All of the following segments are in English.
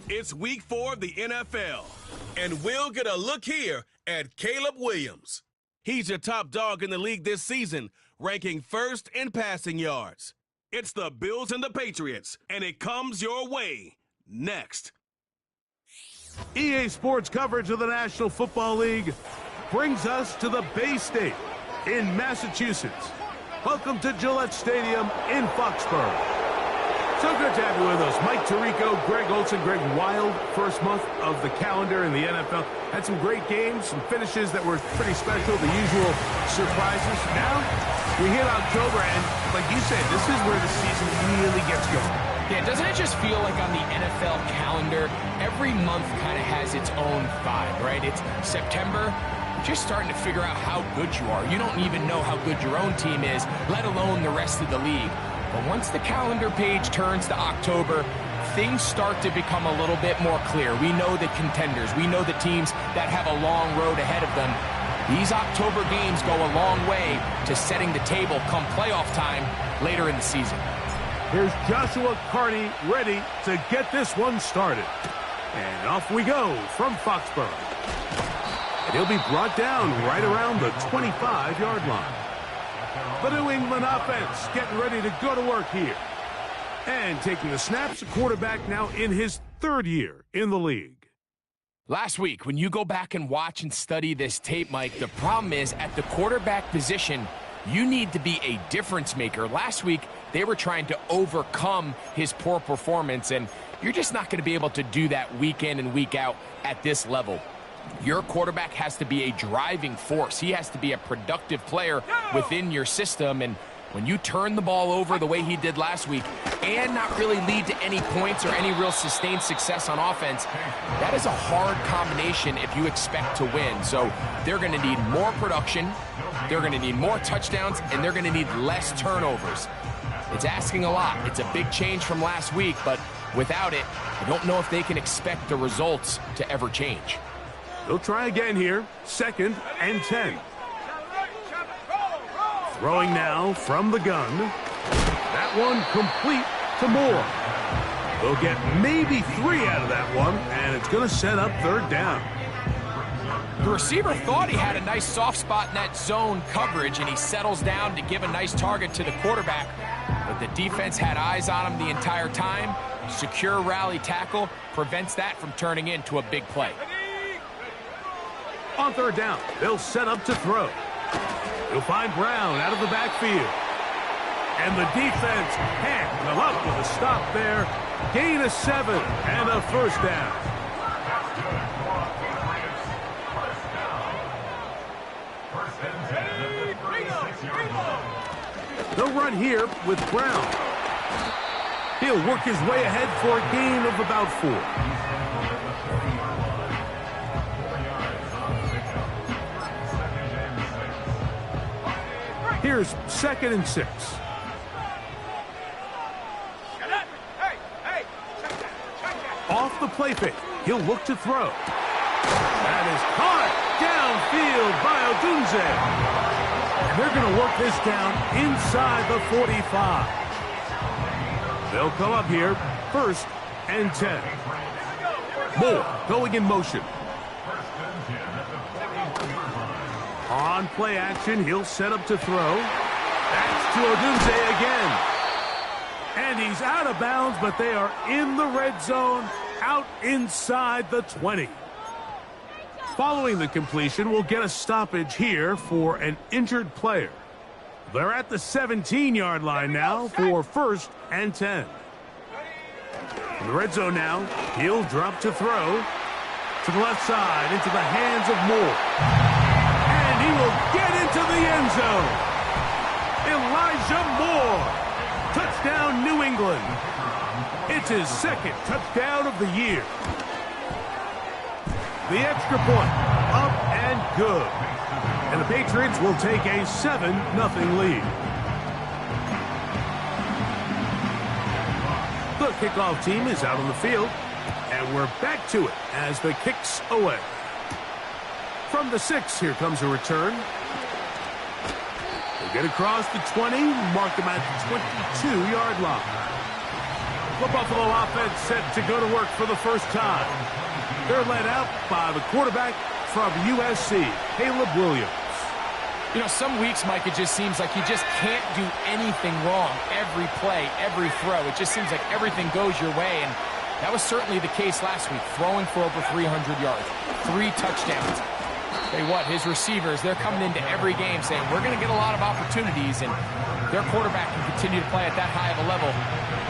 It's week 4 of the NFL, and we'll get a look here at Caleb Williams. He's your top dog in the league this season, ranking first in passing yards. It's the Bills and the Patriots, and it comes your way next. EA Sports coverage of the National Football League brings us to the Bay State in Massachusetts. Welcome to Gillette Stadium in Foxborough. So good to have you with us. Mike Tirico, Greg Olson, Greg Wild, first month of the calendar in the NFL. Had some great games, some finishes that were pretty special, the usual surprises. Now, we hit October, and like you said, this is where the season really gets going. Yeah, doesn't it just feel like on the NFL calendar, every month kind of has its own vibe, right? It's September, you're just starting to figure out how good you are. You don't even know how good your own team is, let alone the rest of the league. But once the calendar page turns to October, things start to become a little bit more clear. We know the contenders. We know the teams that have a long road ahead of them. These October games go a long way to setting the table come playoff time later in the season. Here's Joshua Carney ready to get this one started. And off we go from Foxborough. And he'll be brought down right around the 25-yard line. The New England offense getting ready to go to work here. And taking the snaps, a quarterback now in his third year in the league. Last week, when you go back and watch and study this tape, Mike, the problem is at the quarterback position, you need to be a difference maker. Last week, they were trying to overcome his poor performance, and you're just not going to be able to do that week in and week out at this level. Your quarterback has to be a driving force. He has to be a productive player within your system, and when you turn the ball over the way he did last week and not really lead to any points or any real sustained success on offense, that is a hard combination if you expect to win. So they're going to need more production, they're going to need more touchdowns, and they're going to need less turnovers. It's asking a lot. It's a big change from last week, but without it, I don't know if they can expect the results to ever change. They'll try again here, 2nd and 10. Throwing now from the gun. That one complete to Moore. They'll get maybe 3 out of that one, and it's going to set up 3rd down. The receiver thought he had a nice soft spot in that zone coverage, and he settles down to give a nice target to the quarterback. But the defense had eyes on him the entire time. Secure rally tackle prevents that from turning into a big play. On 3rd down, they'll set up to throw. He'll find Brown out of the backfield. And the defense can't come up with a stop there. Gain of 7 and a 1st down. They'll run here with Brown. He'll work his way ahead for a gain of about 4. Here's 2nd and 6. Off the play fake. He'll look to throw. That is caught downfield by Odunze. And they're going to work this down inside the 45. They'll come up here, 1st and 10. Moore going in motion. On play action, he'll set up to throw. That's to Odunze again. And he's out of bounds, but they are in the red zone, out inside the 20. Following the completion, we'll get a stoppage here for an injured player. They're at the 17-yard line now for 1st and 10. In the red zone now, he'll drop to throw to the left side into the hands of Moore. And he will get into the end zone. Elijah Moore. Touchdown, New England. It's his 2nd touchdown of the year. The extra point, up and good. And the Patriots will take a 7-0 lead. The kickoff team is out on the field, and we're back to it as the kick's away. From the 6, here comes a return. They'll get across the 20, mark them at the 22-yard line. The Buffalo offense set to go to work for the first time. They're led out by the quarterback from USC, Caleb Williams. You know, some weeks, Mike, it just seems like you just can't do anything wrong. Every play, every throw, it just seems like everything goes your way, and that was certainly the case last week, throwing for over 300 yards, 3 touchdowns. Tell you what, his receivers, they're coming into every game saying, we're going to get a lot of opportunities, and their quarterback can continue to play at that high of a level.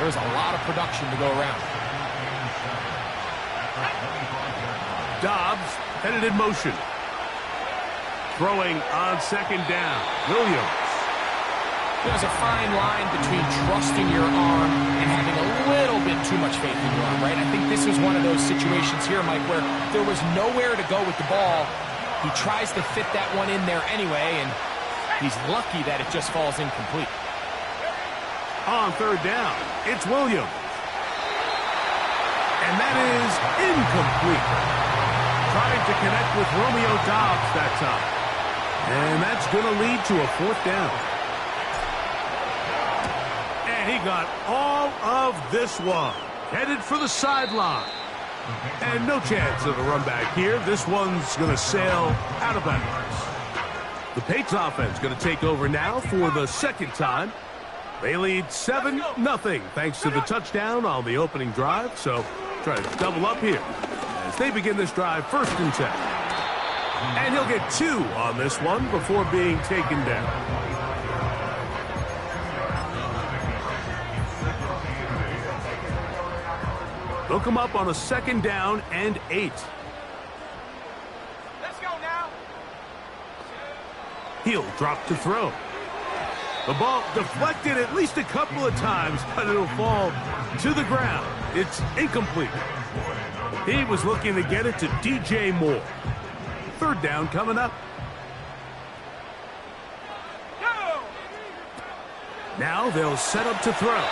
There's a lot of production to go around. Dobbs headed in motion. Throwing on 2nd down. Williams. There's a fine line between trusting your arm and having a little bit too much faith in your arm, right? I think this was one of those situations here, Mike, where there was nowhere to go with the ball. He tries to fit that one in there anyway, and he's lucky that it just falls incomplete. On 3rd down, it's Williams. And that is incomplete. Trying to connect with Romeo Dobbs that time. And that's going to lead to a 4th down. And he got all of this one. Headed for the sideline. And no chance of a run back here. This one's going to sail out of bounds. The Patriots offense going to take over now for the 2nd time. They lead 7-0 thanks to the touchdown on the opening drive. So try to double up here as they begin this drive 1st and 10. And he'll get 2 on this one before being taken down. They'll come up on a 2nd down and 8. Let's go now. He'll drop to throw. The ball deflected at least a couple of times, but it'll fall to the ground. It's incomplete. He was looking to get it to DJ Moore. 3rd down coming up. Now they'll set up to throw.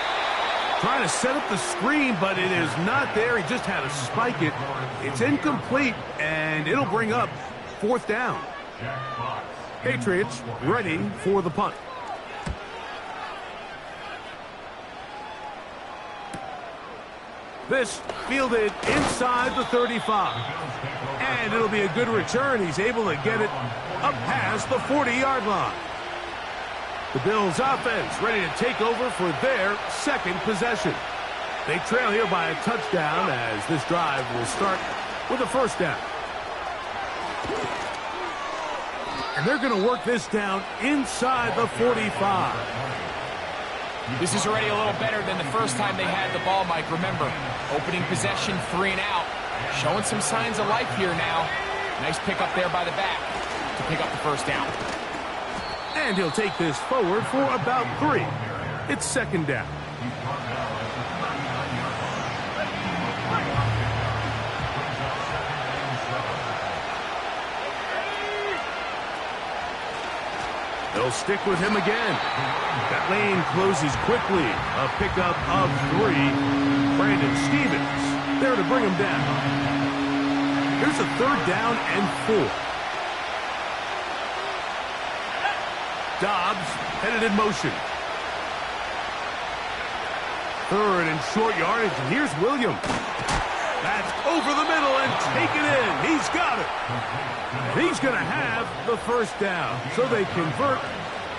Trying to set up the screen, but it is not there. He just had to spike it. It's incomplete, and it'll bring up 4th down. Patriots ready for the punt. This fielded inside the 35. And it'll be a good return. He's able to get it up past the 40-yard line. The Bills offense ready to take over for their second possession. They trail here by a touchdown as this drive will start with a first down. And they're going to work this down inside the 45. This is already a little better than the first time they had the ball, Mike. Remember, opening possession, 3 and out. Showing some signs of life here now. Nice pick up there by the back to pick up the first down. And he'll take this forward for about 3. It's second down. They'll stick with him again. That lane closes quickly. A pickup of 3. Brandon Stevens there to bring him down. Here's a third down and 4. Dobbs headed in motion. Third and short yardage, and here's Williams. That's over the middle and taken in. He's got it. And he's going to have the first down. So they convert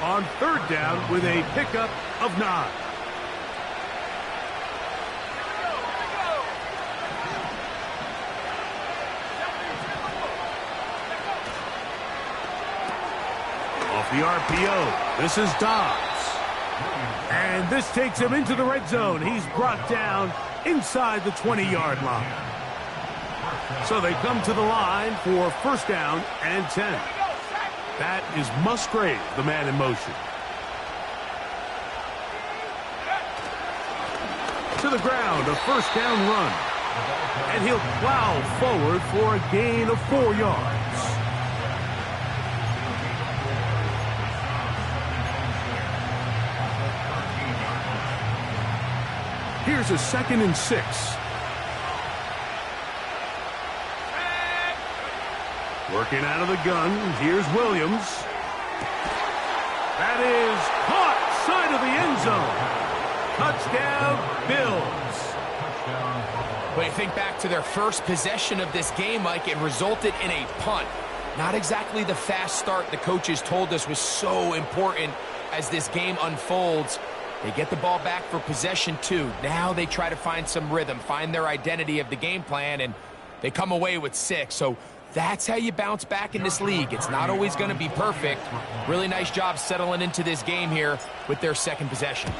on third down with a pickup of 9. Off the RPO, this is Dobbs. And this takes him into the red zone. He's brought down inside the 20-yard line. So they come to the line for first down and 10. That is Musgrave, the man in motion. To the ground, a first down run. And he'll plow forward for a gain of 4 yards. Here's a 2nd and 6. Working out of the gun. Here's Williams. That is caught side of the end zone. Touchdown, Bills. When you think back to their first possession of this game, Mike, it resulted in a punt. Not exactly the fast start the coaches told us was so important as this game unfolds. They get the ball back for possession 2. Now they try to find some rhythm, find their identity of the game plan, and they come away with 6. So that's how you bounce back in this league. It's not always going to be perfect. Really nice job settling into this game here with their second possession.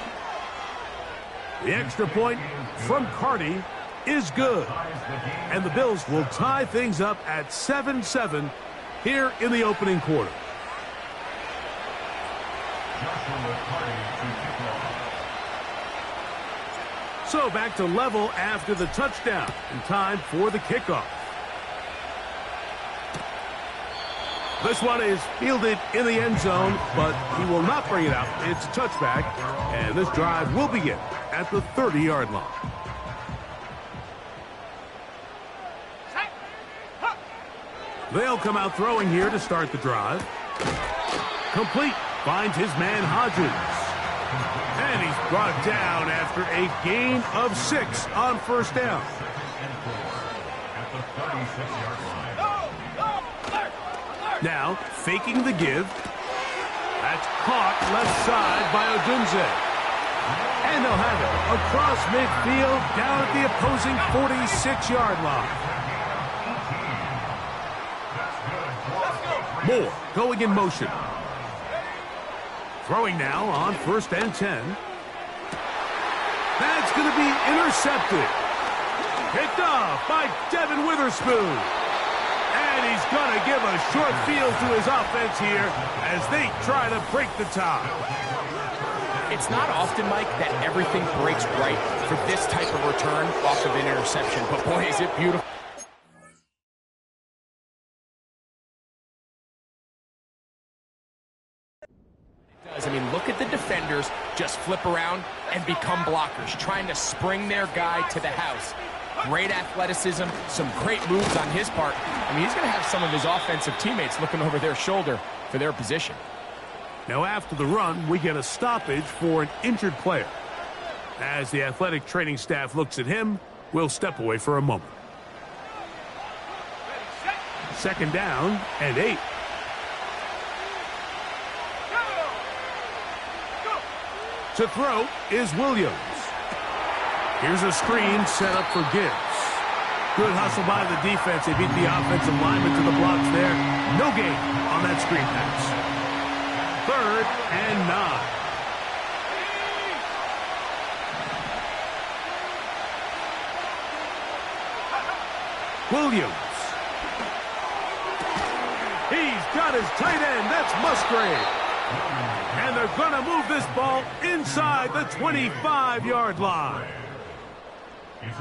The extra point from Carty is good. And the Bills will tie things up at 7-7 here in the opening quarter. So back to level after the touchdown, and time for the kickoff. This one is fielded in the end zone, but he will not bring it out. It's a touchback, and this drive will begin at the 30-yard line. They'll come out throwing here to start the drive. Complete. Finds his man Hodgins. And he's brought down after a gain of 6 on first down. Now, faking the give. That's caught left side by Odunze. And they'll have it across midfield down at the opposing 46-yard line. Moore going in motion. Throwing now on 1st and 10. That's going to be intercepted. Picked off by Devin Witherspoon. And he's going to give a short field to his offense here as they try to break the tie. It's not often, Mike, that everything breaks right for this type of return off of an interception. But boy, is it beautiful. I mean, look at the defenders just flip around and become blockers, trying to spring their guy to the house. Great athleticism, some great moves on his part. I mean, he's going to have some of his offensive teammates looking over their shoulder for their position. Now, after the run, we get a stoppage for an injured player. As the athletic training staff looks at him, will step away for a moment. Second down and 8. To throw is Williams. Here's a screen set up for Gibbs. Good hustle by the defense. They beat the offensive lineman to the blocks there. No gain on that screen pass. 3rd and 9. Williams. He's got his tight end. That's Musgrave. And they're going to move this ball inside the 25-yard line.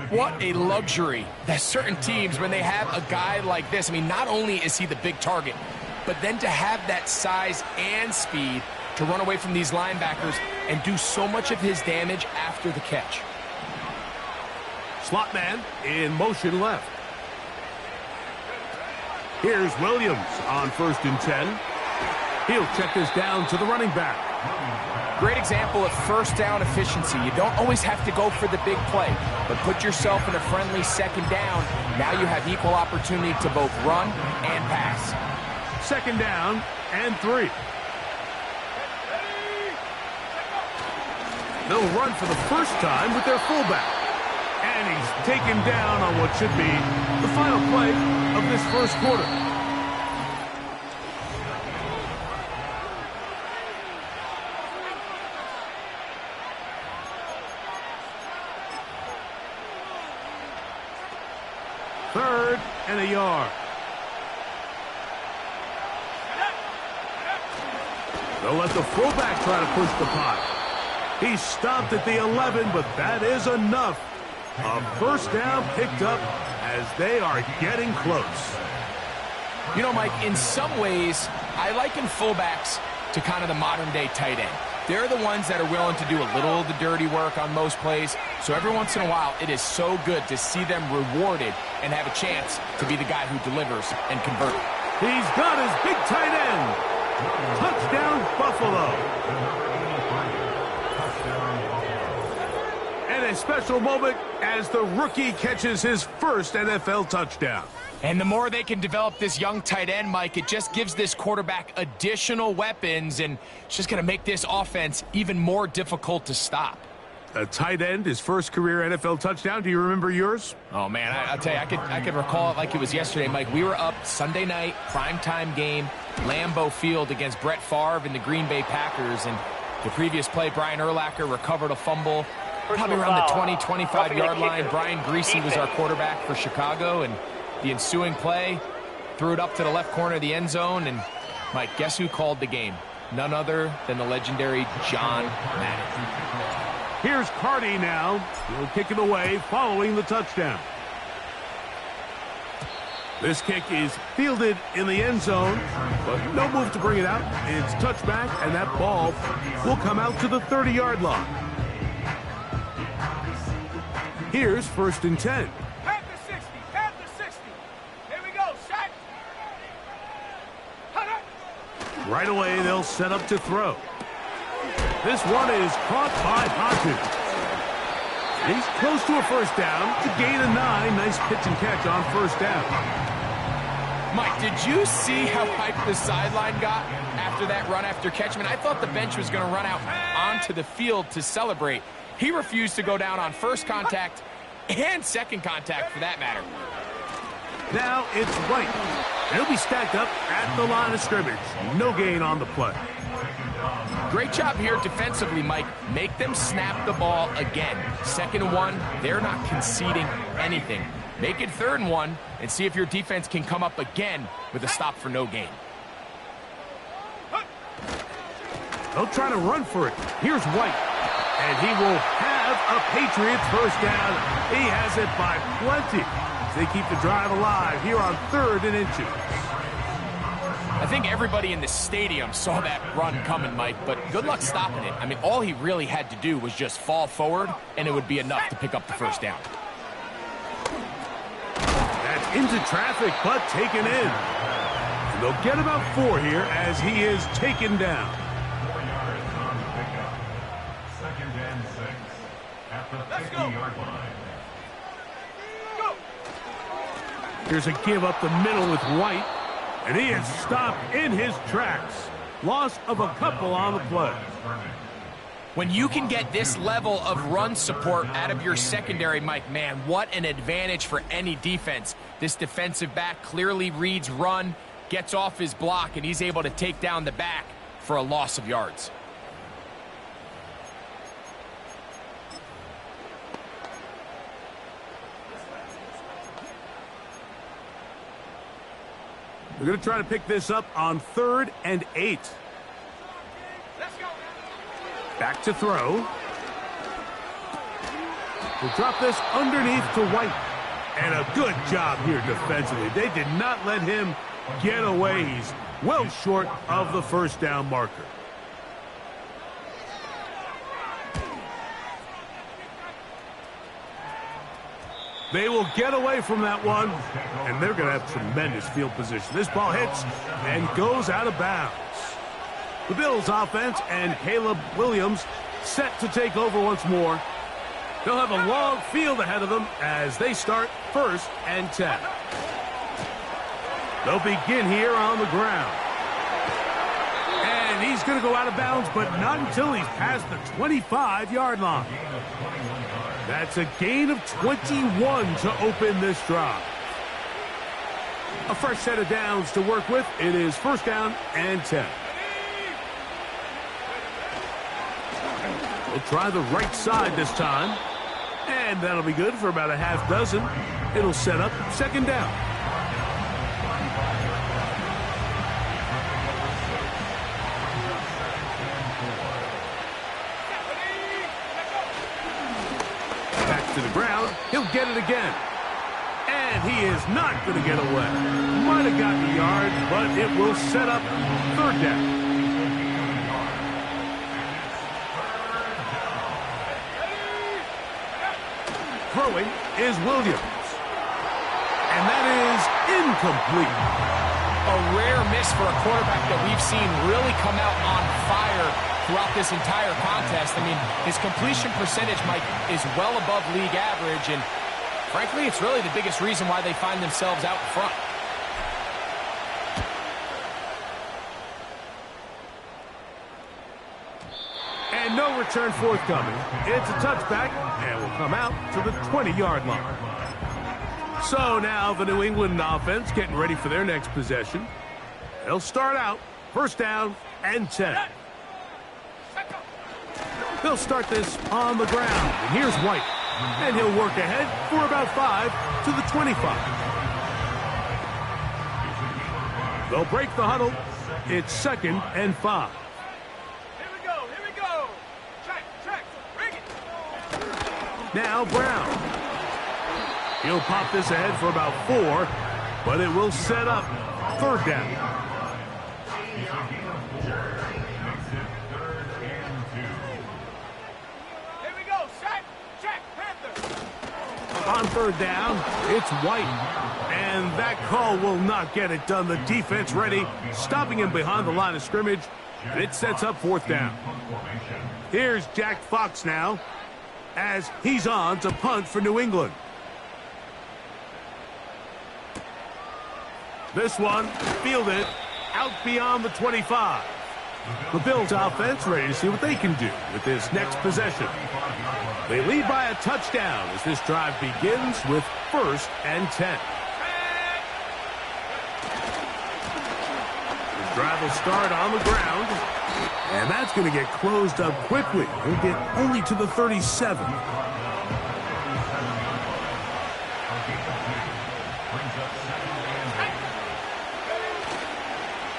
What a luxury that certain teams, when they have a guy like this, I mean, not only is he the big target, but then to have that size and speed to run away from these linebackers and do so much of his damage after the catch. Slot man in motion left. Here's Williams on 1st and 10. He'll check this down to the running back. Great example of first down efficiency. You don't always have to go for the big play, but put yourself in a friendly second down. Now you have equal opportunity to both run and pass. Second down and 3. They'll run for the first time with their fullback. And he's taken down on what should be the final play of this first quarter. Third and a yard. They'll let the fullback try to push the pile. He stopped at the 11, but that is enough. A first down picked up as they are getting close. You know, Mike, in some ways, I liken fullbacks to kind of the modern-day tight end. They're the ones that are willing to do a little of the dirty work on most plays. So every once in a while, it is so good to see them rewarded and have a chance to be the guy who delivers and converts. He's got his big tight end. Touchdown, Buffalo. And a special moment as the rookie catches his first NFL touchdown. And the more they can develop this young tight end, Mike, it just gives this quarterback additional weapons, and it's just going to make this offense even more difficult to stop. A tight end, his first career NFL touchdown. Do you remember yours? Oh, man, I'll tell you, I could recall it like it was yesterday, Mike. We were up Sunday night, primetime game, Lambeau Field against Brett Favre and the Green Bay Packers, and the previous play, Brian Urlacher recovered a fumble, probably around the 20, 25-yard line. Brian Greasy was our quarterback for Chicago, and the ensuing play, threw it up to the left corner of the end zone, and Mike, guess who called the game? None other than the legendary John Madden. Here's Carty now. He'll kick it away following the touchdown. This kick is fielded in the end zone, but no move to bring it out. It's touchback, and that ball will come out to the 30-yard line. Here's 1st and 10. Right away, they'll set up to throw. This one is caught by Hodges. He's close to a first down to gain a 9. Nice pitch and catch on first down. Mike, did you see how hyped the sideline got after that run after catch? I mean, I thought the bench was going to run out onto the field to celebrate. He refused to go down on first contact and second contact, for that matter. Now it's White. He'll be stacked up at the line of scrimmage. No gain on the play. Great job here defensively, Mike. Make them snap the ball again. 2nd and 1, they're not conceding anything. Make it 3rd and 1 and see if your defense can come up again with a stop for no gain. They'll try to run for it. Here's White. And he will have a Patriots first down. He has it by plenty. They keep the drive alive here on 3rd and inches. I think everybody in the stadium saw that run coming, Mike, but good luck stopping it. I mean, all he really had to do was just fall forward, and it would be enough to pick up the first down. That's into traffic, but taken in. And they'll get about 4 here as he is taken down. 2nd and 6 at the 50-yard line. Here's a give up the middle with White. And he is stopped in his tracks. Loss of a couple on the play. When you can get this level of run support out of your secondary, Mike, man, what an advantage for any defense. This defensive back clearly reads run, gets off his block, and he's able to take down the back for a loss of yards. They're going to try to pick this up on 3rd and 8. Back to throw. We'll drop this underneath to White. And a good job here defensively. They did not let him get away. He's well short of the first down marker. They will get away from that one, and they're going to have tremendous field position. This ball hits and goes out of bounds. The Bills offense and Caleb Williams set to take over once more. They'll have a long field ahead of them as they start 1st and 10. They'll begin here on the ground. And he's going to go out of bounds, but not until he's past the 25-yard line. That's a gain of 21 to open this drive. A fresh set of downs to work with. It is 1st down and 10. We'll try the right side this time. And that'll be good for about a half dozen. It'll set up 2nd down. Back to the ground. He'll get it again. And he is not going to get away. Might have gotten a yard, but it will set up 3rd down. Throwing is Williams. And that is incomplete. A rare miss for a quarterback that we've seen really come out on fire throughout this entire contest. I mean, his completion percentage, Mike, is well above league average, and frankly, it's really the biggest reason why they find themselves out in front. And no return forthcoming. It's a touchback, and will come out to the 20-yard line. So now the New England offense getting ready for their next possession. They'll start out 1st down and 10. They'll start this on the ground, and here's White. And he'll work ahead for about 5 to the 25. They'll break the huddle. It's 2nd and 5. Now Brown. He'll pop this ahead for about 4, but it will set up 3rd down. Here we go. Check, Panther. On 3rd down, it's White. And that call will not get it done. The defense ready, stopping him behind the line of scrimmage, and it sets up 4th down. Here's Jack Fox now, as he's on to punt for New England. This one fielded out beyond the 25. The Bills offense ready to see what they can do with this next possession. They lead by a touchdown as this drive begins with 1st and 10. This drive will start on the ground. And that's going to get closed up quickly. He'll get only to the 37.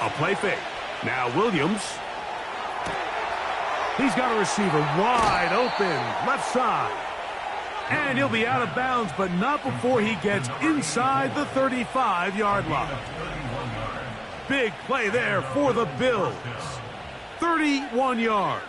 A play fake. Now Williams. He's got a receiver wide open, left side. And he'll be out of bounds, but not before he gets inside the 35-yard line. Big play there for the Bills. 31 yards.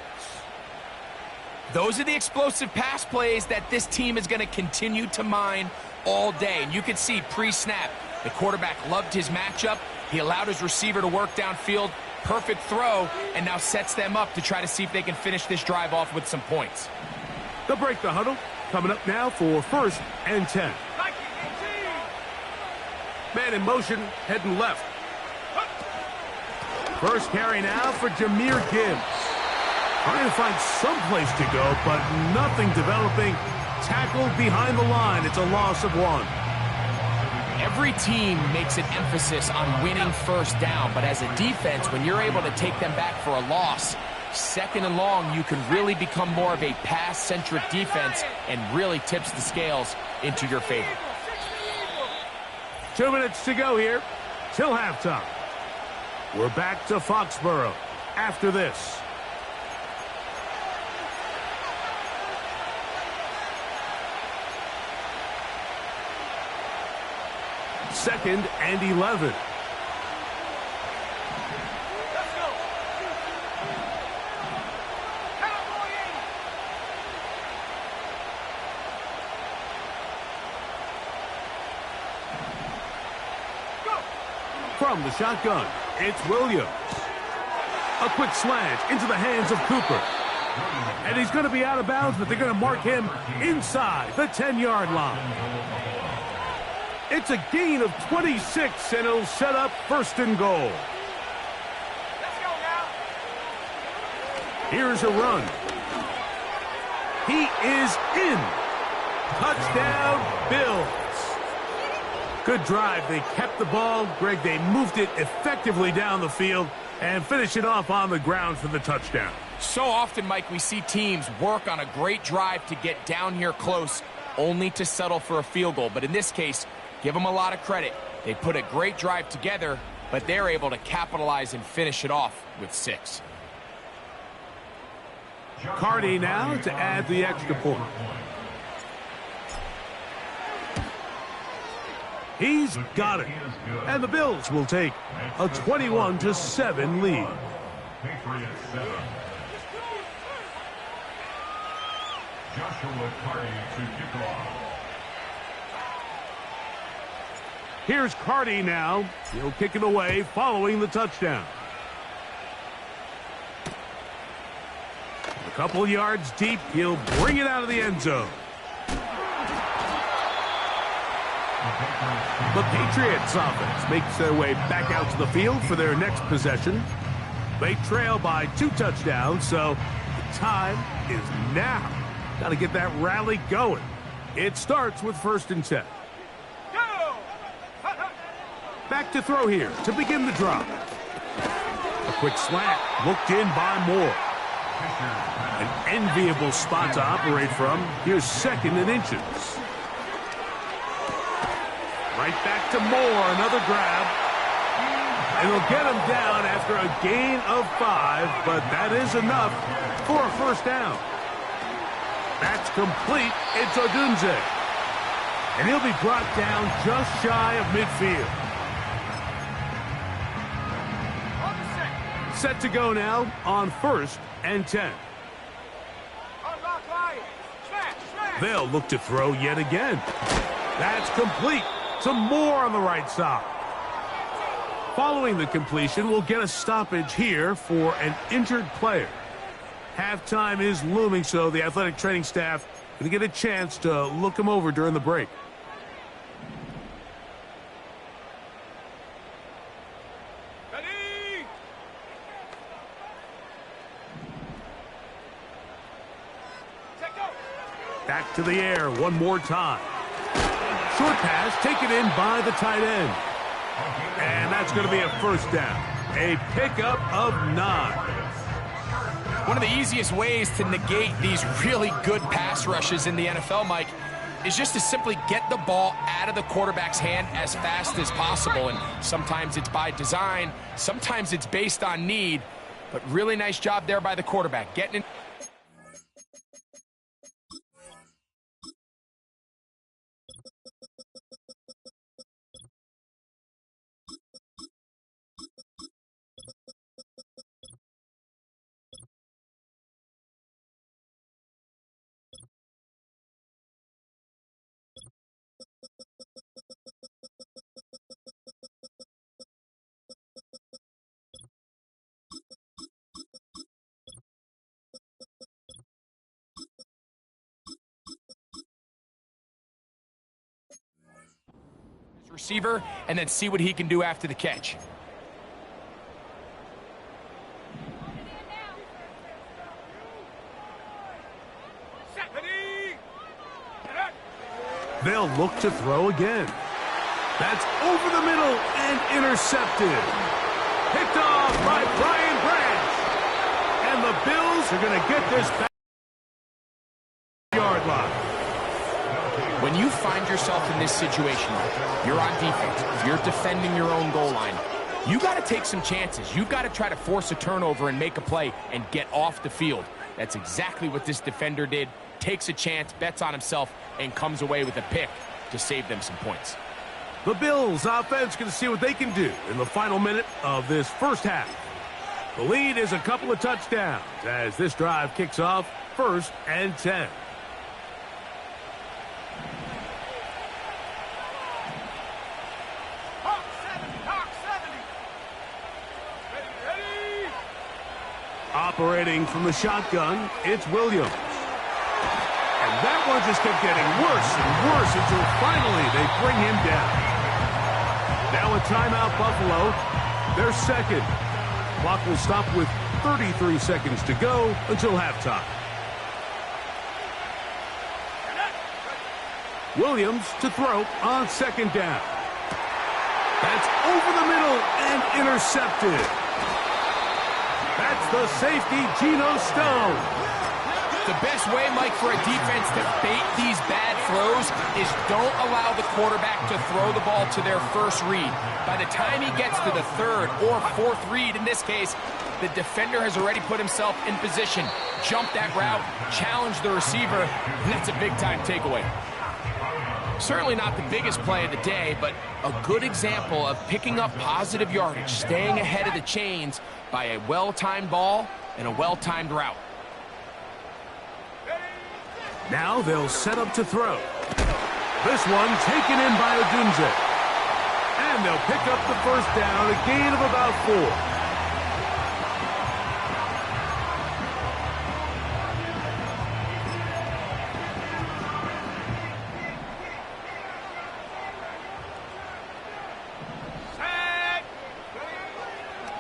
Those are the explosive pass plays that this team is going to continue to mine all day. And you can see pre-snap, the quarterback loved his matchup. He allowed his receiver to work downfield. Perfect throw, and now sets them up to try to see if they can finish this drive off with some points. They'll break the huddle. Coming up now for 1st and 10. Man in motion, heading left. First carry now for Jahmyr Gibbs. Trying to find some place to go, but nothing developing. Tackled behind the line. It's a loss of 1. Every team makes an emphasis on winning first down, but as a defense, when you're able to take them back for a loss, second and long, you can really become more of a pass-centric defense and really tips the scales into your favor. 2 minutes to go here till halftime. We're back to Foxborough after this. Second and 11. Let's go. From the shotgun, it's Williams. A quick slant into the hands of Cooper. And he's going to be out of bounds, but they're going to mark him inside the 10-yard line. It's a gain of 26, and it'll set up first and goal. Let's go now. Here's a run. He is in. Touchdown, Bills. Good drive. They kept the ball. Greg, they moved it effectively down the field and finished it off on the ground for the touchdown. So often, Mike, we see teams work on a great drive to get down here close, only to settle for a field goal. But in this case, give them a lot of credit. They put a great drive together, but they're able to capitalize and finish it off with 6. Cardi now to add the extra point. He's got it. And the Bills will take a 21-7 lead. Patriots 7. Joshua Cardi to kick off. Here's Cardi now. He'll kick it away following the touchdown. A couple yards deep. He'll bring it out of the end zone. The Patriots offense makes their way back out to the field for their next possession. They trail by 2 touchdowns, so the time is now. Got to get that rally going. It starts with 1st and 10. Back to throw here to begin the drop. A quick slant looked in by Moore. An enviable spot to operate from. Here's 2nd and inches. Right back to Moore, another grab. And they'll get him down after a gain of 5, but that is enough for a first down. That's complete. It's Odunze. And he'll be brought down just shy of midfield. Set to go now on 1st and 10. They'll look to throw yet again. That's complete. Some more on the right side. Following the completion, we'll get a stoppage here for an injured player. Halftime is looming, so the athletic training staff going to get a chance to look him over during the break. Ready? Take go. Back to the air one more time. Short pass taken in by the tight end. And that's going to be a first down. A pickup of 9. One of the easiest ways to negate these really good pass rushes in the NFL, Mike, is just to simply get the ball out of the quarterback's hand as fast as possible. And sometimes it's by design, sometimes it's based on need, but really nice job there by the quarterback, getting in. receiver and then see what he can do after the catch. They'll look to throw again. That's over the middle and intercepted. Picked off by Brian Branch. And the Bills are going to get this back yard line. When you find yourself in this situation, you're on defense, you're defending your own goal line, you got to take some chances. You've got to try to force a turnover and make a play and get off the field. That's exactly what this defender did. Takes a chance, bets on himself, and comes away with a pick to save them some points. The Bills offense can see what they can do in the final minute of this first half. The lead is a couple of touchdowns as this drive kicks off 1st and 10. Operating from the shotgun, it's Williams. And that one just kept getting worse and worse until finally they bring him down. Now a timeout, Buffalo. They're second. Clock will stop with 33 seconds to go until halftime. Williams to throw on 2nd down. That's over the middle and intercepted. That's the safety, Geno Stone. The best way, Mike, for a defense to bait these bad throws is don't allow the quarterback to throw the ball to their first read. By the time he gets to the 3rd or 4th read, in this case, the defender has already put himself in position, jumped that route, challenged the receiver, and that's a big-time takeaway. Certainly not the biggest play of the day, but a good example of picking up positive yardage, staying ahead of the chains by a well-timed ball and a well-timed route. Now they'll set up to throw. This one taken in by Odunze. And they'll pick up the 1st down, a gain of about 4.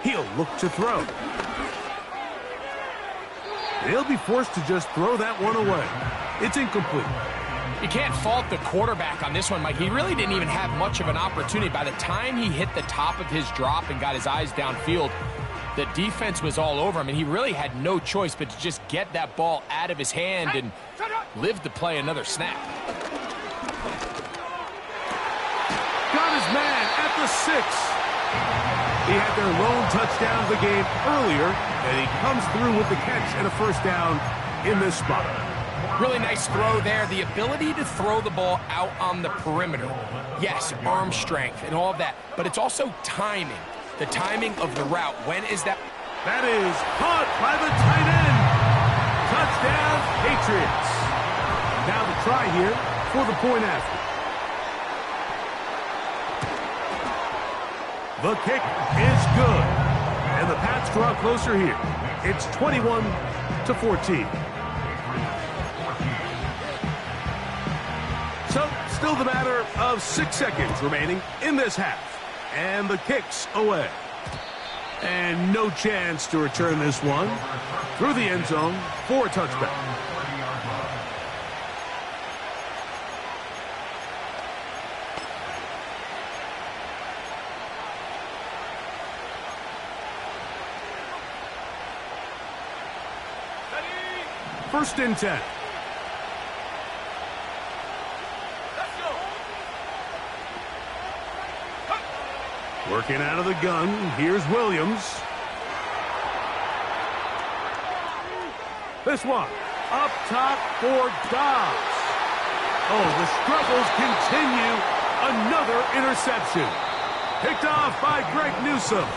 He'll look to throw. They'll be forced to just throw that one away. It's incomplete. You can't fault the quarterback on this one, Mike. He really didn't even have much of an opportunity. By the time he hit the top of his drop and got his eyes downfield, the defense was all over him, and he really had no choice but to just get that ball out of his hand and live to play another snap. Got his man at the 6. He had their lone touchdown of the game earlier, and he comes through with the catch and a 1st down in this spot. Really nice throw there. The ability to throw the ball out on the perimeter. Yes, arm strength and all of that, but it's also timing. The timing of the route. When is that? That is caught by the tight end. Touchdown, Patriots. Now the try here for the point after. The kick is good. And the Pats draw closer here. It's 21-14. So, still the matter of 6 seconds remaining in this half. And the kick's away. And no chance to return this one through the end zone for a touchback. First and 10. Working out of the gun, here's Williams. This one, up top for Dobbs. Oh, the struggles continue. Another interception. Picked off by Greg Newsome.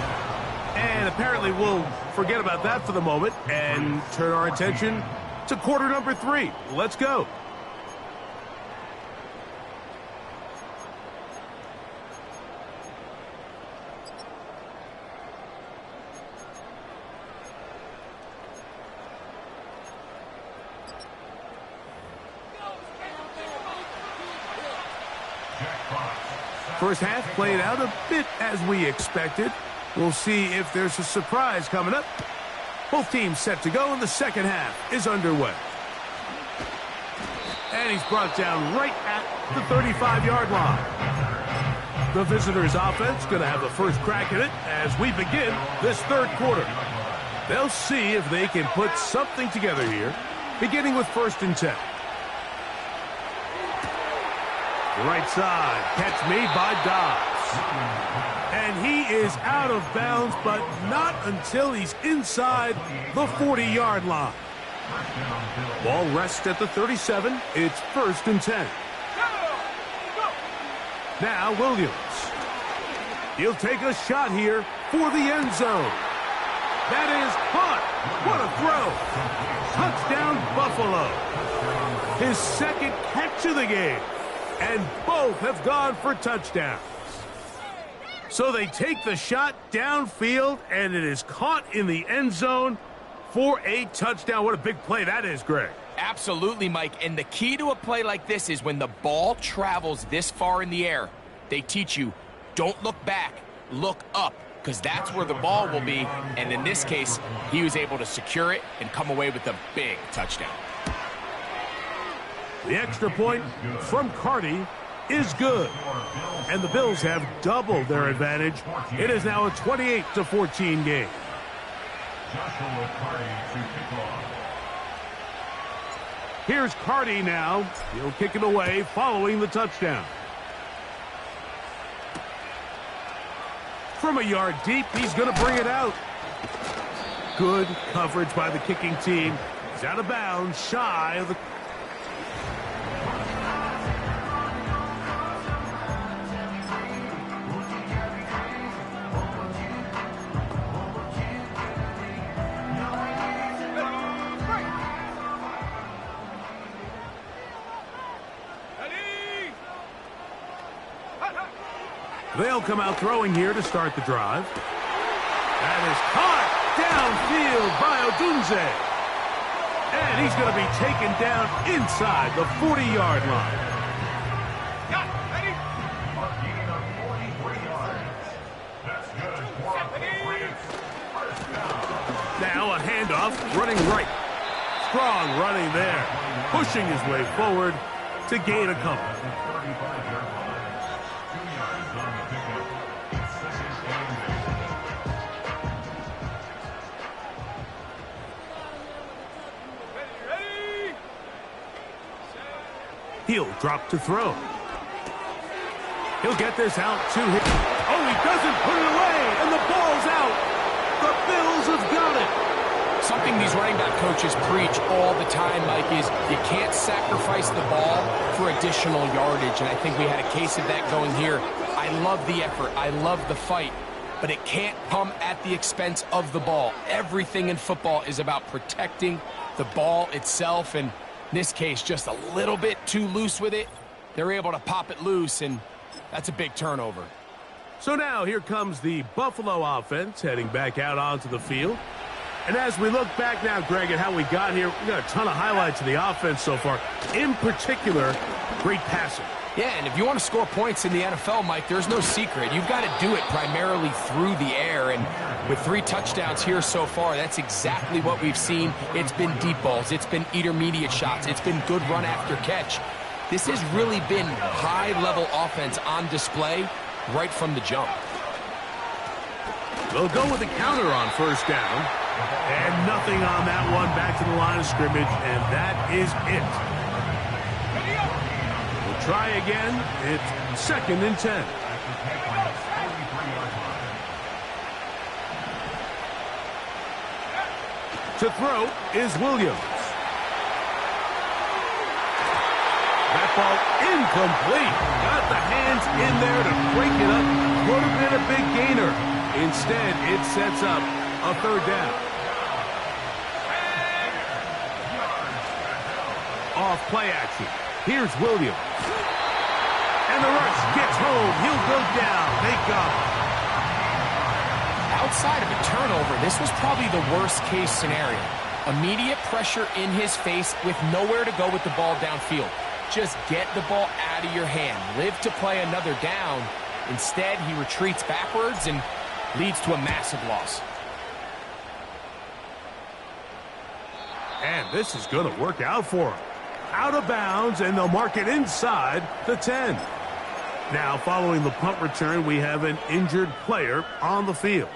And apparently we'll forget about that for the moment and turn our attention to quarter number 3. Let's go. First half played out a bit as we expected. We'll see if there's a surprise coming up. Both teams set to go, and the second half is underway. And he's brought down right at the 35-yard line. The visitors' offense going to have the first crack at it as we begin this third quarter. They'll see if they can put something together here, beginning with 1st and 10. Right side, catch made by Dobbs. And he is out of bounds, but not until he's inside the 40-yard line. Ball rests at the 37. It's 1st and 10. Now Williams. He'll take a shot here for the end zone. That is caught. What a throw. Touchdown, Buffalo. His second catch of the game. And both have gone for touchdowns. So they take the shot downfield, and it is caught in the end zone for a touchdown. What a big play that is, Greg. Absolutely, Mike. And the key to a play like this is when the ball travels this far in the air, they teach you, don't look back, look up, because that's where the ball will be. And in this case, he was able to secure it and come away with a big touchdown. The extra point from Carty is good. And the Bills have doubled their advantage. It is now a 28-14 game. Here's Carty now. He'll kick it away following the touchdown. From a yard deep, he's going to bring it out. Good coverage by the kicking team. He's out of bounds, shy of the... They'll come out throwing here to start the drive. That is caught downfield by Odunze. And he's going to be taken down inside the 40-yard line. Now a handoff, running right. Strong running there, pushing his way forward to gain a couple. He'll drop to throw. He'll get this out to him. Oh, he doesn't put it away, and the ball's out. The Bills have got it. Something these running back coaches preach all the time, Mike, is you can't sacrifice the ball for additional yardage, and I think we had a case of that going here. I love the effort. I love the fight, but it can't come at the expense of the ball. Everything in football is about protecting the ball itself, and in this case, just a little bit too loose with it. They're able to pop it loose, and that's a big turnover. So now here comes the Buffalo offense heading back out onto the field. And as we look back now, Greg, at how we got here, we got a ton of highlights of the offense so far. In particular, great passing. Yeah, and if you want to score points in the NFL, Mike, there's no secret. You've got to do it primarily through the air, and with 3 touchdowns here so far, that's exactly what we've seen. It's been deep balls. It's been intermediate shots. It's been good run after catch. This has really been high-level offense on display right from the jump. They'll go with the counter on first down, and nothing on that one. Back to the line of scrimmage, and that is it. Try again. It's 2nd and 10. To throw is Williams. That ball incomplete. Got the hands in there to break it up. Would have been a big gainer. Instead, it sets up a 3rd down. Off play action. Here's Williams. And the rush gets home. He'll go down. They got it. Outside of a turnover, this was probably the worst-case scenario. Immediate pressure in his face with nowhere to go with the ball downfield. Just get the ball out of your hand. Live to play another down. Instead, he retreats backwards and leads to a massive loss. And this is going to work out for him. Out of bounds, and they'll mark it inside the 10. Now, following the punt return, we have an injured player on the field.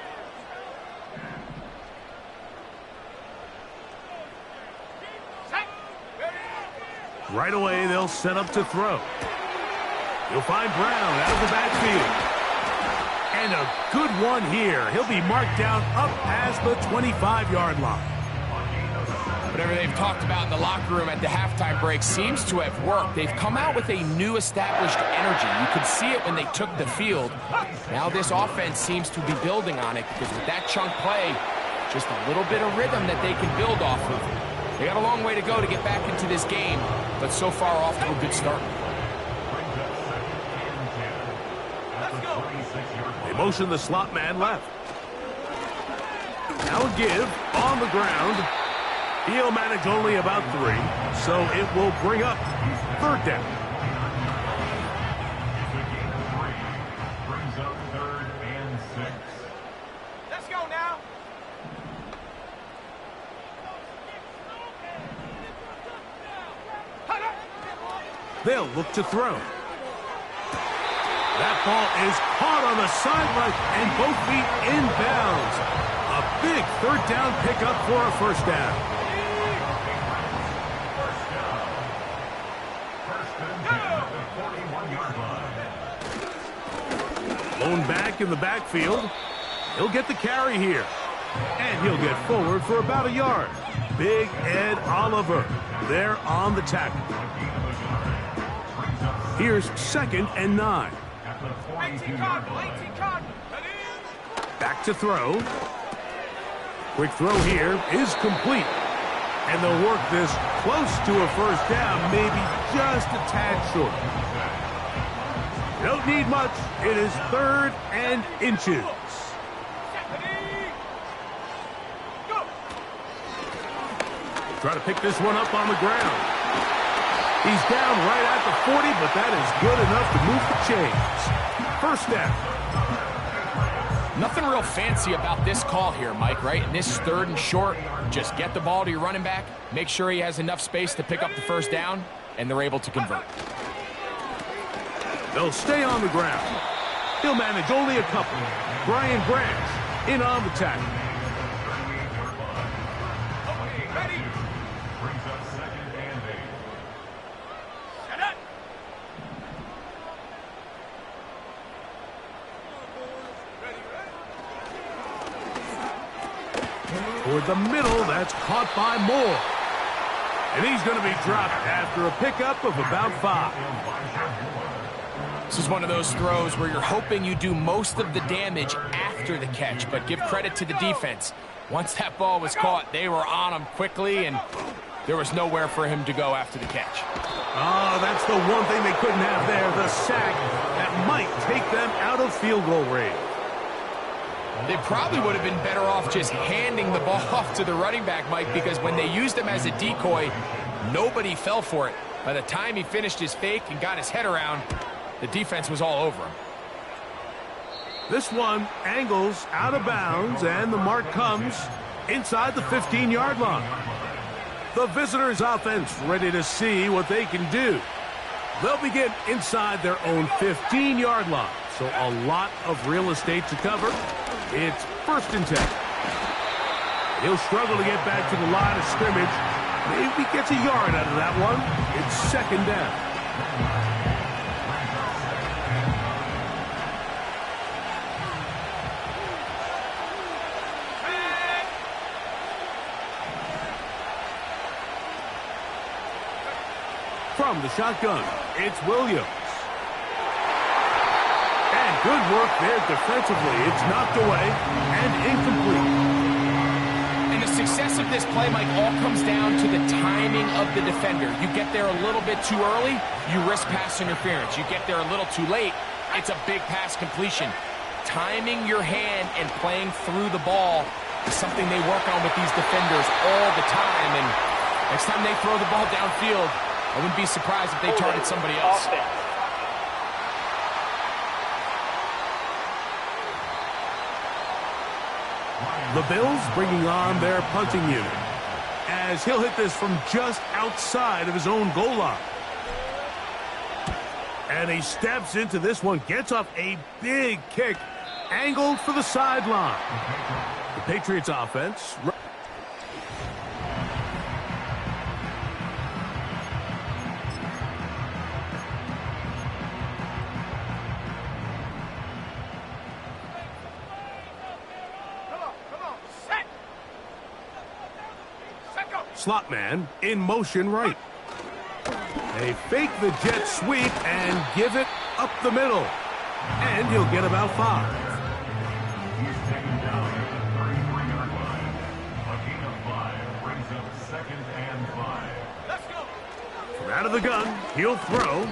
Right away, they'll set up to throw. He'll find Brown out of the backfield. And a good one here. He'll be marked down up past the 25-yard line. Whatever they've talked about in the locker room at the halftime break seems to have worked. They've come out with a new established energy. You could see it when they took the field. Now this offense seems to be building on it because with that chunk play, just a little bit of rhythm that they can build off of. They got a long way to go to get back into this game, but so far off to a good start. They motion the slot man left. Now a give on the ground. He'll manage only about 3, so it will bring up 3rd down. Brings up 3rd and 6. Let's go now. They'll look to throw. That ball is caught on the sideline and both feet inbounds. A big 3rd down pickup for a 1st down. Lone back in the backfield. He'll get the carry here. And he'll get forward for about a yard. Big Ed Oliver there on the tackle. Here's 2nd and 9. Back to throw. Quick throw here is complete. And they'll work this close to a 1st down, maybe just a tad short. Don't need much. It is 3rd and inches. Try to pick this one up on the ground. He's down right at the 40, but that is good enough to move the chains. 1st down. Nothing real fancy about this call here, Mike, right? And this is 3rd and short. Just get the ball to your running back, make sure he has enough space to pick up the 1st down, and they're able to convert. They'll stay on the ground. He'll manage only a couple. Brian Branch in on the tackle. Ready? Brings up 2nd and 8. Set up. Toward the middle, that's caught by Moore. And he's going to be dropped after a pickup of about 5. This is one of those throws where you're hoping you do most of the damage after the catch, but give credit to the defense. Once that ball was caught, they were on him quickly, and there was nowhere for him to go after the catch. Oh, that's the one thing they couldn't have there, the sack that might take them out of field goal range. They probably would have been better off just handing the ball off to the running back, Mike, because when they used him as a decoy, nobody fell for it. By the time he finished his fake and got his head around, the defense was all over him. This one angles out of bounds, and the mark comes inside the 15-yard line. The visitors' offense ready to see what they can do. They'll begin inside their own 15-yard line, so a lot of real estate to cover. It's 1st and 10. He'll struggle to get back to the line of scrimmage. Maybe gets a yard out of that one. It's 2nd down. From the shotgun, it's Williams. And good work there defensively. It's knocked away and incomplete. And the success of this play, Mike, all comes down to the timing of the defender. You get there a little bit too early, you risk pass interference. You get there a little too late, it's a big pass completion. Timing your hand and playing through the ball is something they work on with these defenders all the time. And next time they throw the ball downfield, I wouldn't be surprised if they target somebody else. The Bills bringing on their punting unit, as he'll hit this from just outside of his own goal line. And he steps into this one, gets off a big kick, angled for the sideline. The Patriots offense. Slot man in motion right. They fake the jet sweep and give it up the middle. And he'll get about 5. He's taken down at the 33-yard line. A gain of 5 brings up 2nd and 5. Let's go. From out of the gun, he'll throw.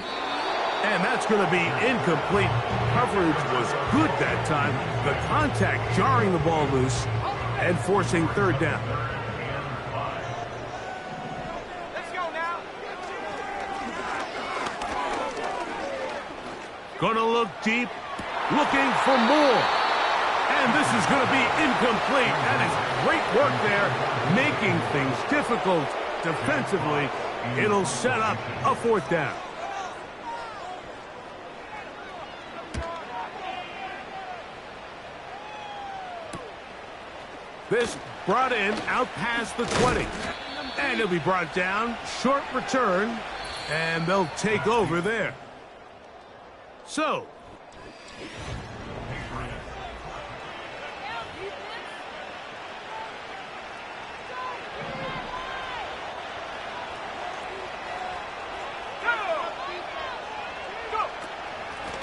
And that's going to be incomplete. Coverage was good that time. The contact jarring the ball loose and forcing 3rd down. Gonna look deep, looking for more. And this is gonna be incomplete. That is great work there, making things difficult defensively. It'll set up a 4th down. This brought in out past the 20. And he'll be brought down, short return, and they'll take over there. So,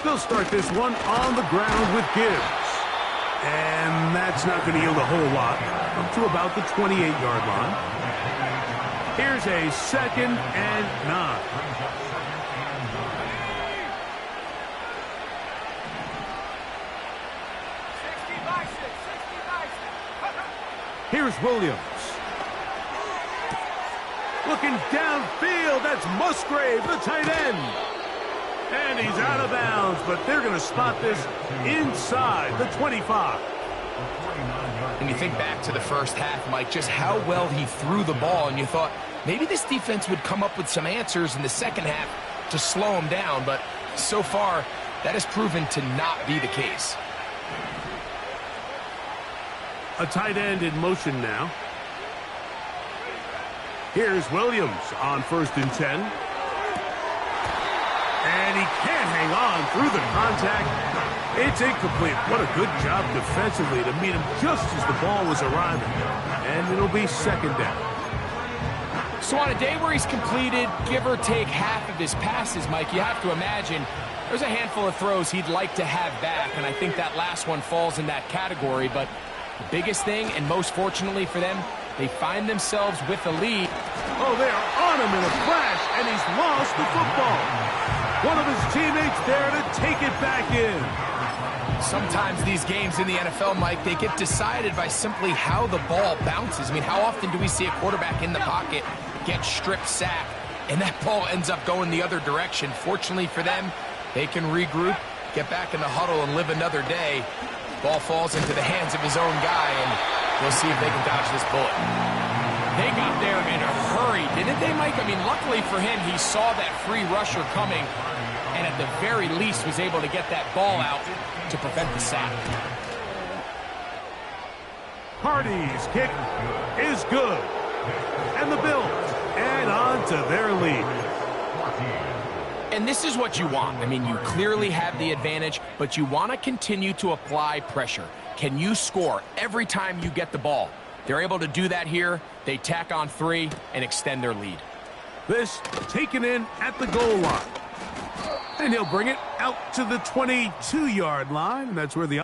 they'll start this one on the ground with Gibbs. And that's not going to yield a whole lot, up to about the 28-yard line. Here's a 2nd and 9. Here's Williams. Looking downfield, that's Musgrave, the tight end. And he's out of bounds, but they're going to spot this inside the 25. And you think back to the first half, Mike, just how well he threw the ball, and you thought maybe this defense would come up with some answers in the second half to slow him down, but so far that has proven to not be the case. A tight end in motion now. Here's Williams on 1st and 10. And he can't hang on through the contact. It's incomplete. What a good job defensively to meet him just as the ball was arriving. And it'll be 2nd down. So on a day where he's completed, give or take half of his passes, Mike, you have to imagine there's a handful of throws he'd like to have back, and I think that last one falls in that category, but the biggest thing, and most fortunately for them, they find themselves with a lead. Oh, they are on him in a flash, and he's lost the football. One of his teammates there to take it back in. Sometimes these games in the NFL, Mike, they get decided by simply how the ball bounces. I mean, how often do we see a quarterback in the pocket get strip sacked, and that ball ends up going the other direction? Fortunately for them, they can regroup, get back in the huddle, and live another day. Ball falls into the hands of his own guy, and we'll see if they can dodge this bullet. They got there in a hurry, didn't they, Mike? I mean, luckily for him, he saw that free rusher coming, and at the very least was able to get that ball out to prevent the sack. Hardy's kick is good. And the Bills add on to their lead. And this is what you want. I mean, you clearly have the advantage, but you want to continue to apply pressure. Can you score every time you get the ball? They're able to do that here. They tack on 3 and extend their lead. This taken in at the goal line. And he'll bring it out to the 22-yard line. That's where the...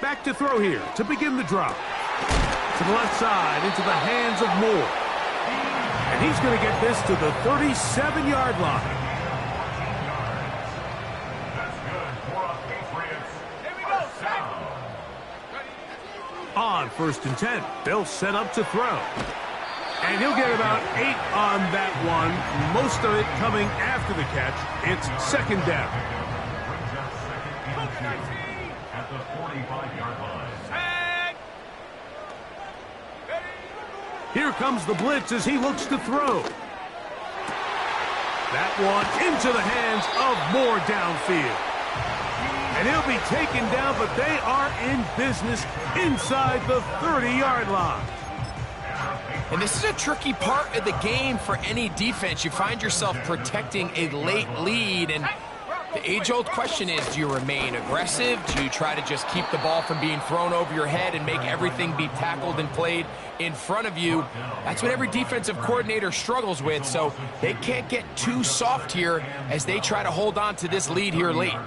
Back to throw here to begin the drop. To the left side, into the hands of Moore. And he's going to get this to the 37-yard line. That's good for a Patriots. Here we go, set. On 1st and 10, they'll set up to throw. And he'll get about 8 on that one, most of it coming after the catch. It's 2nd down. At the 45-yard line. Here comes the blitz as he looks to throw. That one into the hands of Moore downfield. And he'll be taken down, but they are in business inside the 30-yard line. And this is a tricky part of the game for any defense. You find yourself protecting a late lead, and the age-old question is, do you remain aggressive? Do you try to just keep the ball from being thrown over your head and make everything be tackled and played in front of you? That's what every defensive coordinator struggles with, so they can't get too soft here as they try to hold on to this lead here late.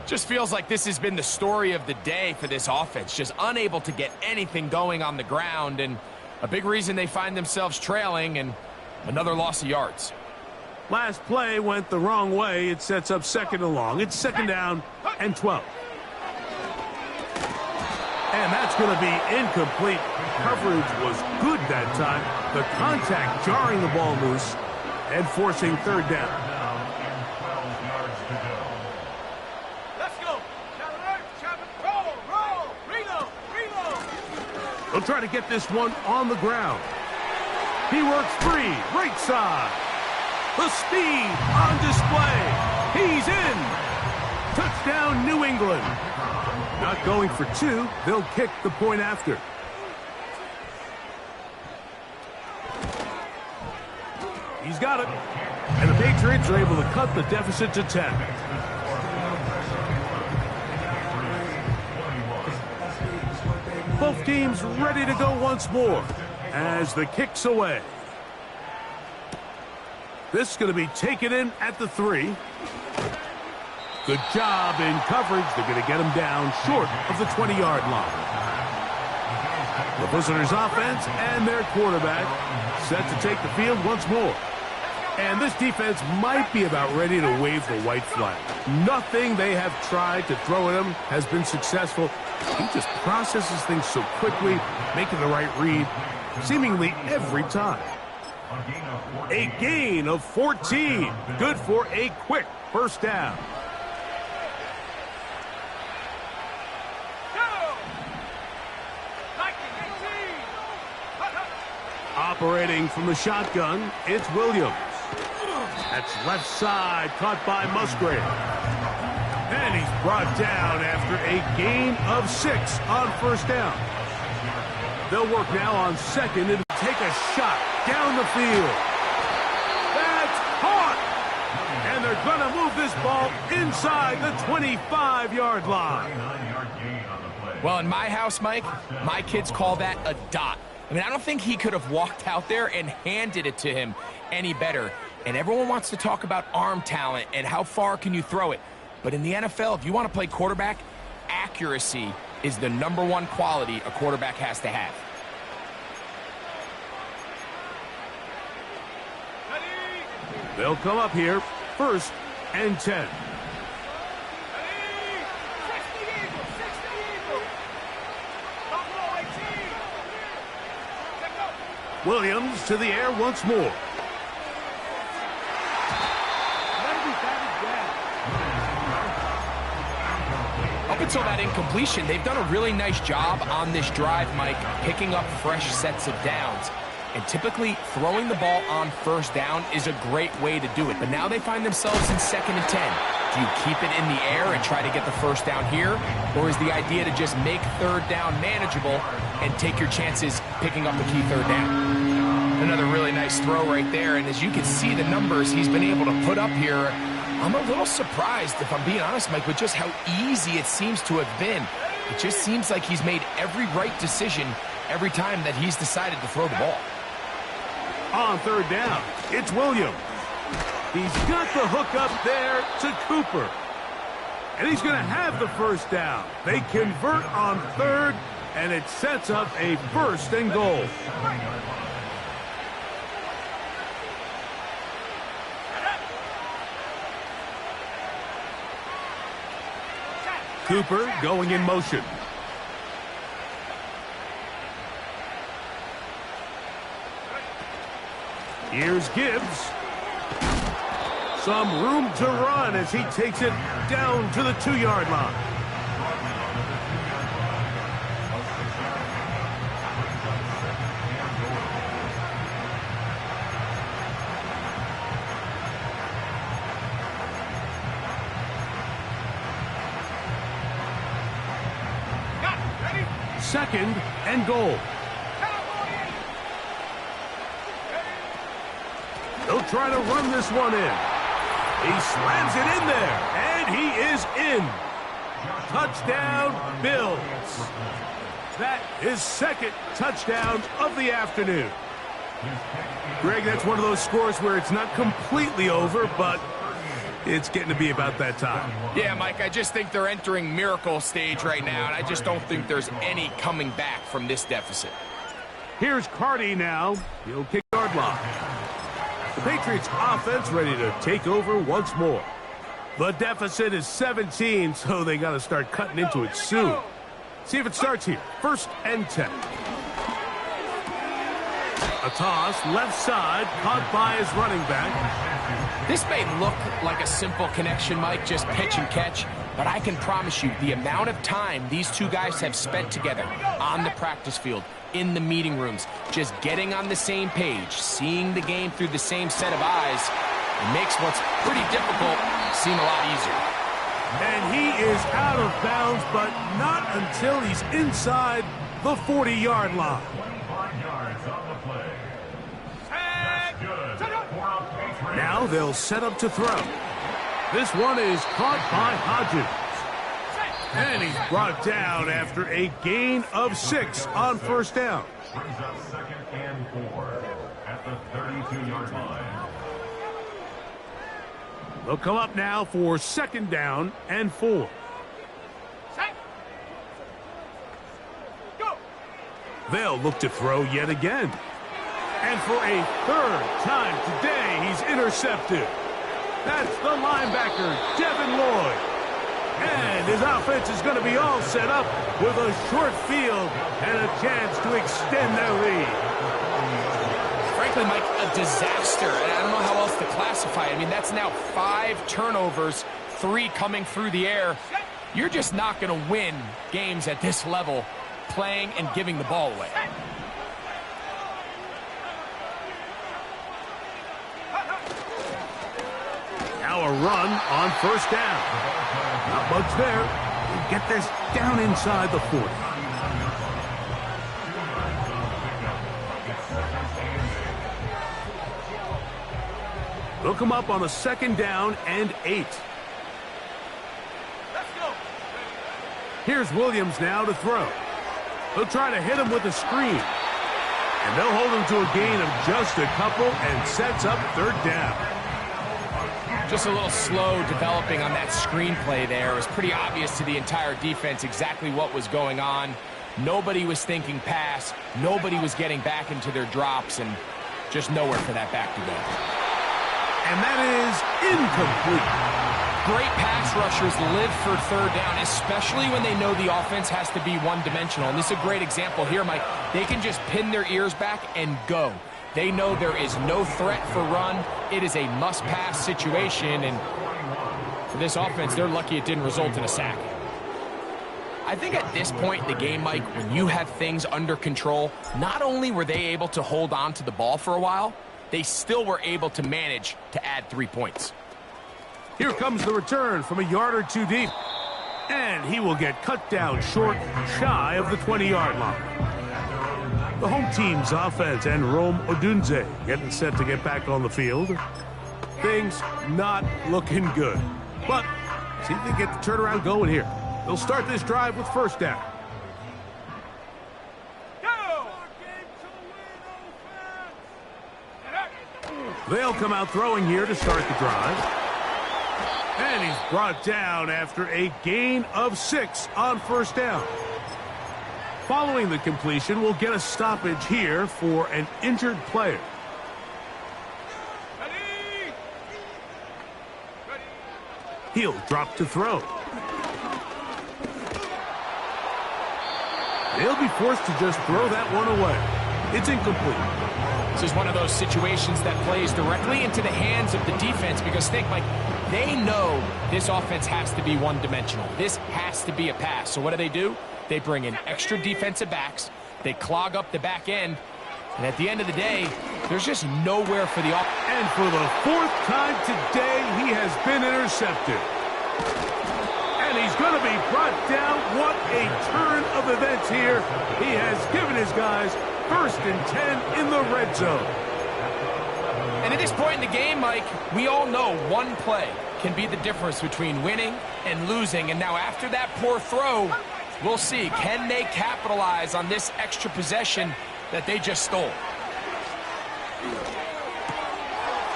Just feels like this has been the story of the day for this offense, just unable to get anything going on the ground, and a big reason they find themselves trailing and another loss of yards. Last play went the wrong way. It sets up 2nd and long. It's 2nd down and 12. And that's going to be incomplete. Coverage was good that time. The contact jarring the ball loose and forcing 3rd down. They'll try to get this one on the ground. He works free, right side. The speed on display. He's in. Touchdown, New England. Not going for 2. They'll kick the point after. He's got it. And the Patriots are able to cut the deficit to 10. Both teams ready to go once more as the kick's away. This is going to be taken in at the 3. Good job in coverage. They're going to get him down short of the 20-yard line. The visitors' offense and their quarterback set to take the field once more. And this defense might be about ready to wave the white flag. Nothing they have tried to throw at him has been successful. He just processes things so quickly, making the right read, seemingly every time. A gain of 14. Good for a quick 1st down. Operating from the shotgun, it's Williams. That's left side, caught by Musgrave. And he's brought down after a gain of 6 on 1st down. They'll work now on 2nd and take a shot down the field. That's caught! And they're going to move this ball inside the 25-yard line. Well, in my house, Mike, my kids call that a dot. I mean, I don't think he could have walked out there and handed it to him any better. And everyone wants to talk about arm talent and how far can you throw it. But in the NFL, if you want to play quarterback, accuracy is the #1 quality a quarterback has to have. They'll come up here, 1st and 10. Williams to the air once more. Up until that incompletion, they've done a really nice job on this drive, Mike, picking up fresh sets of downs. And typically, throwing the ball on 1st down is a great way to do it. But now they find themselves in 2nd and 10. Do you keep it in the air and try to get the 1st down here? Or is the idea to just make 3rd down manageable and take your chances picking up the key 3rd down? Another really nice throw right there. And as you can see the numbers he's been able to put up here, I'm a little surprised, if I'm being honest, Mike, with just how easy it seems to have been. It just seems like he's made every right decision every time that he's decided to throw the ball. On 3rd down, it's Williams. He's got the hook up there to Cooper. And he's going to have the 1st down. They convert on 3rd, and it sets up a 1st and goal. Cooper going in motion. Here's Gibbs. Some room to run as he takes it down to the 2-yard line. Second and goal. They'll try to run this one in. He slams it in there, and he is in. Touchdown, Bills. That is second touchdown of the afternoon. Greg, that's one of those scores where it's not completely over, but it's getting to be about that time. Yeah, Mike, I just think they're entering miracle stage right now, and I just don't think there's any coming back from this deficit. Here's Carty now. He'll kick guard line. The Patriots offense ready to take over once more. The deficit is 17, so they got to start cutting into it soon. See if it starts here. 1st and 10. A toss, left side, caught by his running back. This may look like a simple connection, Mike, just pitch and catch, but I can promise you the amount of time these two guys have spent together on the practice field, in the meeting rooms, just getting on the same page, seeing the game through the same set of eyes, it makes what's pretty difficult seem a lot easier. And he is out of bounds, but not until he's inside the 40-yard line. 25 yards on the play. That's good. Now they'll set up to throw. This one is caught by Hodges. And he's brought down after a gain of 6 on 1st down. Brings up 2nd and 4 at the 32-yard line. They'll come up now for 2nd down and 4. They'll look to throw yet again. And for a 3rd time today, he's intercepted. That's the linebacker, Devin Lloyd. And his offense is going to be all set up with a short field and a chance to extend their lead. Frankly, Mike, a disaster, and I don't know how else to classify it. I mean, that's now 5 turnovers, 3 coming through the air. You're just not going to win games at this level playing and giving the ball away. Now a run on 1st down. Not much there. We'll get this down inside the 40. They'll come up on a 2nd down and 8. Here's Williams now to throw. They'll try to hit him with a screen. And they'll hold him to a gain of just a couple and sets up 3rd down. Just a little slow developing on that screenplay there. It was pretty obvious to the entire defense exactly what was going on. Nobody was thinking pass. Nobody was getting back into their drops, and just nowhere for that back to go. And that is incomplete. Great pass rushers live for 3rd down, especially when they know the offense has to be one-dimensional. And this is a great example here, Mike. They can just pin their ears back and go. They know there is no threat for run. It is a must-pass situation, and for this offense, they're lucky it didn't result in a sack. I think at this point in the game, Mike, when you have things under control, not only were they able to hold on to the ball for a while, they still were able to manage to add 3 points. Here comes the return from a yard or 2 deep. And he will get cut down short, shy of the 20-yard line. The home team's offense and Rome Odunze getting set to get back on the field. Things not looking good. But see if they get the turnaround going here. They'll start this drive with 1st down. They'll come out throwing here to start the drive. And he's brought down after a gain of 6 on 1st down. Following the completion, we'll get a stoppage here for an injured player. He'll drop to throw. They'll be forced to just throw that one away. It's incomplete. This is one of those situations that plays directly into the hands of the defense because think, Mike, they know this offense has to be one-dimensional. This has to be a pass. So what do? They bring in extra defensive backs. They clog up the back end. And at the end of the day, there's just nowhere for the offense. And for the 4th time today, he has been intercepted. And he's going to be brought down. What a turn of events here. He has given his guys 1st and 10 in the red zone. And at this point in the game, Mike, we all know one play can be the difference between winning and losing. And now after that poor throw, we'll see, can they capitalize on this extra possession that they just stole?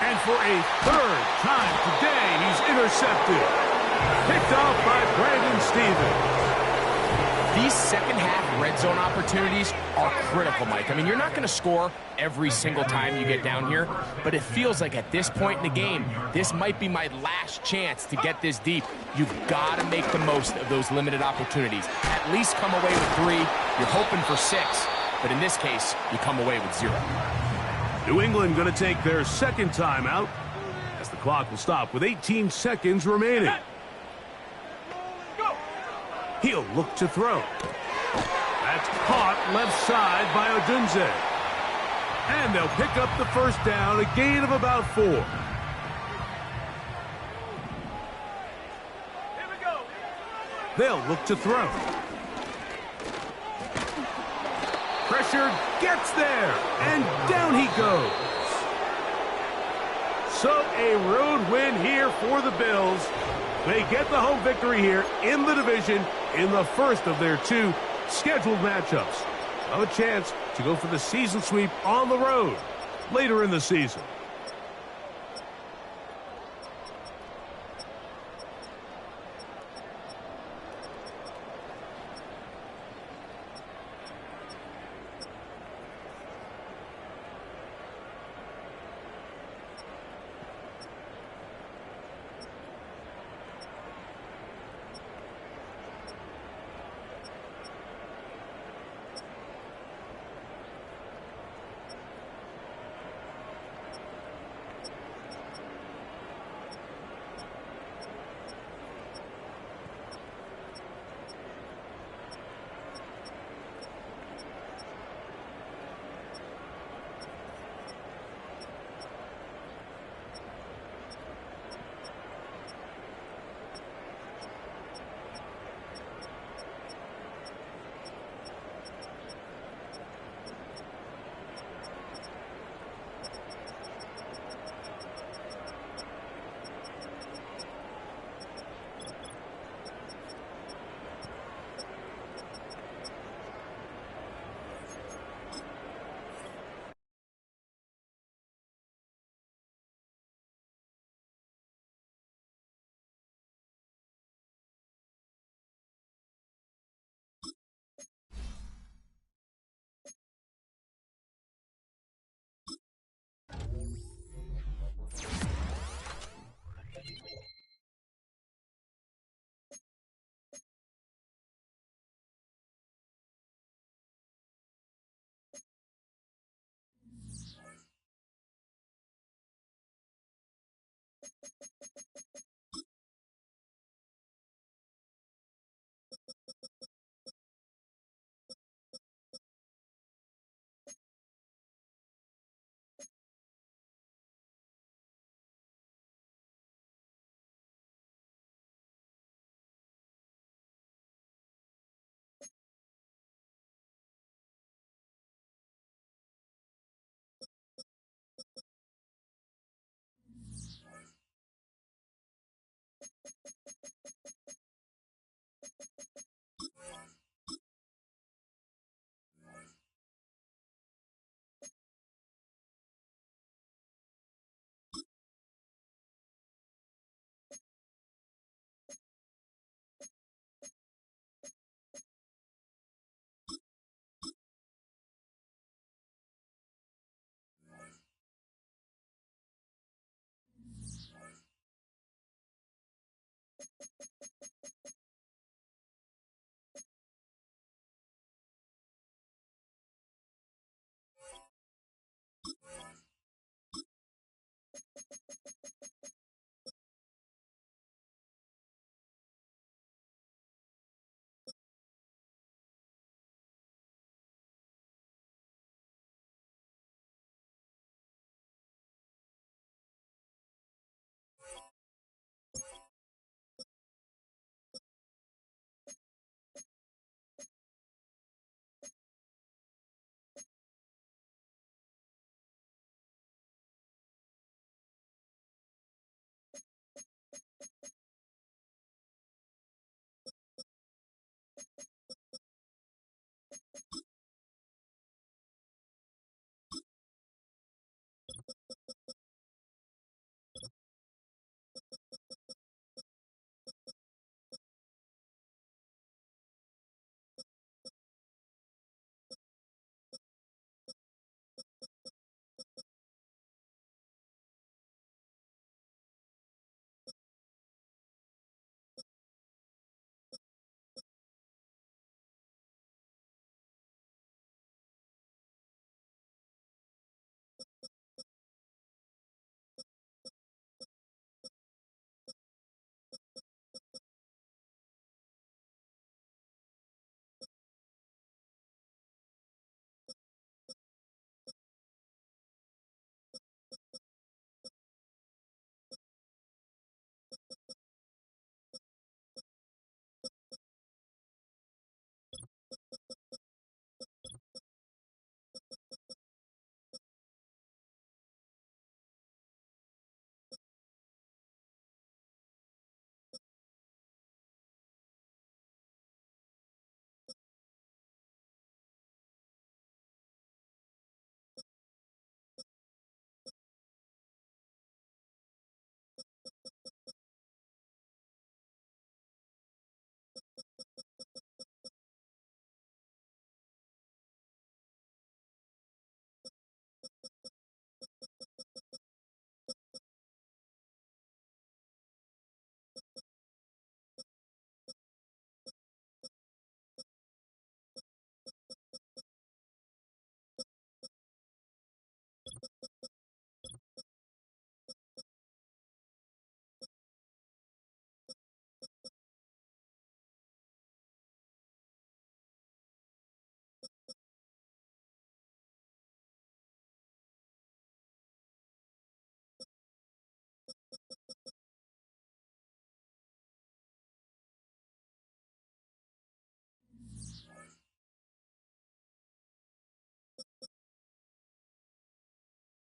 And for a 3rd time today, he's intercepted. Picked off by Brandon Stevens. These second-half red zone opportunities are critical, Mike. I mean, you're not going to score every single time you get down here, but it feels like at this point in the game, this might be my last chance to get this deep. You've got to make the most of those limited opportunities. At least come away with 3. You're hoping for 6, but in this case, you come away with 0. New England going to take their 2nd timeout as the clock will stop with 18 seconds remaining. He'll look to throw. That's caught left side by Odunze. And they'll pick up the 1st down, a gain of about 4. Here we go. They'll look to throw. Pressure gets there, and down he goes. So a road win here for the Bills. They get the home victory here in the division in the 1st of their 2 scheduled matchups. Have a chance to go for the season sweep on the road later in the season.